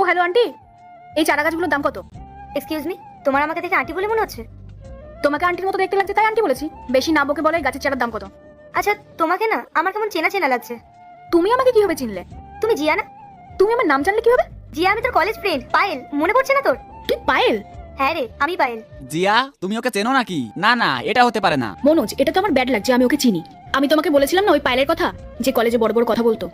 Hello aunty, এই চারা গাছগুলোর দাম কত? এক্সকিউজ মি, তোমার আমাকে দেখে আন্টি বলে মনে হচ্ছে? তোমাকে আন্টির মতো দেখতে লাগছে তাই আন্টি বলেছি। বেশি না বকে বলে এই গাছের চারার দাম কত? আচ্ছা, তোমাকে না আমার কেমন চেনা চেনা লাগছে। তুমি আমাকে কিভাবে চিনলে? তুমি জিয়া না? তুমি আমার নাম জানলে কিভাবে? জিয়া, আমি তোর কলেজ ফ্রেন্ড পায়েল, মনে পড়ছে না তোর? তুই পায়েল? হ্যাঁ রে, আমি পায়েল। জিয়া, তুমি ওকে চেনো নাকি? না না, এটা হতে পারে না। মনোজ, এটা তো আমার ব্যাড লাগছে, আমি ওকে চিনি। আমি তোমাকে বলেছিলাম না ওই পায়েলের কথা, যে কলেজে বড় বড় কথা বলতো।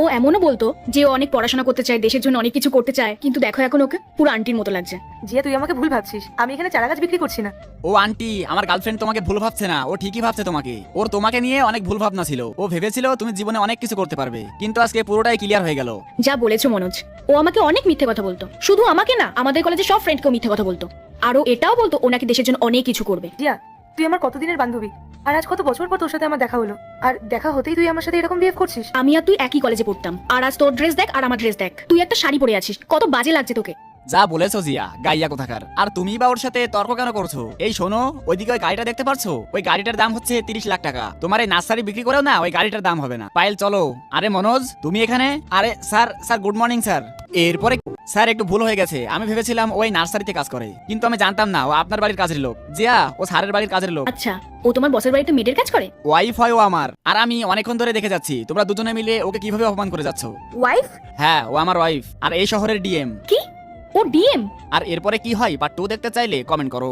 ও এমনও বলতো যে ও অনেক পড়াশোনা করতে চায়, দেশের জন্য অনেক কিছু করতে চায়, কিন্তু দেখো এখন ওকে পুরো আন্টির মতো লাগছে। জিয়া, তুই আমাকে ভুল ভাবছিস, আমি এখানে চারা গাছ বিক্রি করছি না। ও আন্টি, আমার গার্লফ্রেন্ড তোমাকে ভুল ভাবছে না, ও ঠিকই ভাবছে তোমাকে। ওর তোমাকে নিয়ে অনেক ভুল ভাবনা ছিল। ও ভেবেছিল তুমি জীবনে অনেক কিছু করতে পারবে, কিন্তু আজকে পুরোটাই ক্লিয়ার হয়ে গেল। যা বলেছো মনোজ, ও আমাকে অনেক মিথ্যে কথা বলতো। শুধু আমাকে না, আমাদের কলেজে সব ফ্রেন্ডকেও মিথ্যে কথা বলতো। আর ও এটাও বলতো ও নাকি দেশের জন্য অনেক কিছু করবে। জিয়া, তুই আমার কতদিনের বান্ধবী, আর আজ কত বছর পর তোর সাথে আমার দেখা হলো, আর দেখা হতেই তুই আমার সাথে এরকম বিহেভ করছিস। আমি আর তুই একই কলেজে পড়তাম, আর আজ তোর ড্রেস দেখ আর আমার ড্রেস দেখ। তুই একটা শাড়ি পরে আছিস, কত বাজে লাগছে তোকে। যা বলেছো জিয়া, গাইয়া কোথাকার। আর তুমি বা ওর সাথে তর্ক কেন করছো? এই শোনো, ওইদিকে ওই গাড়িটা দেখতে পারছো? ওই গাড়িটার দাম হচ্ছে 30 লাখ টাকা। তোমার এই নার্সারি বিক্রি করেও না ওই গাড়িটার দাম হবে না। পায়েল চলো। আরে মনোজ, তুমি এখানে? আরে sir, sir good morning sir. এরপরে স্যার একটু ভুল হয়ে গেছে, আমি ভেবেছিলাম ওই নার্সারিতে কাজ করে, কিন্তু আমি জানতাম না ও আপনার বাড়ির কাজের লোক। জিয়া, ও স্যারের বাড়ির কাজের লোক। আচ্ছা, ও তোমার বসের বাড়িতে মেডের কাজ করে? ওয়াইফ হয় ও আমার। আর আমি অনেকক্ষণ ধরে দেখে যাচ্ছি তোমরা দুজনে মিলে ওকে কিভাবে অপমান করে যাচ্ছ। ওয়াইফ? হ্যাঁ, ও আমার ওয়াইফ, আর এই শহরের ডিএম। কি? ও ডিএম? আর এরপরে কি হয় পার্ট 2 দেখতে চাইলে কমেন্ট করো।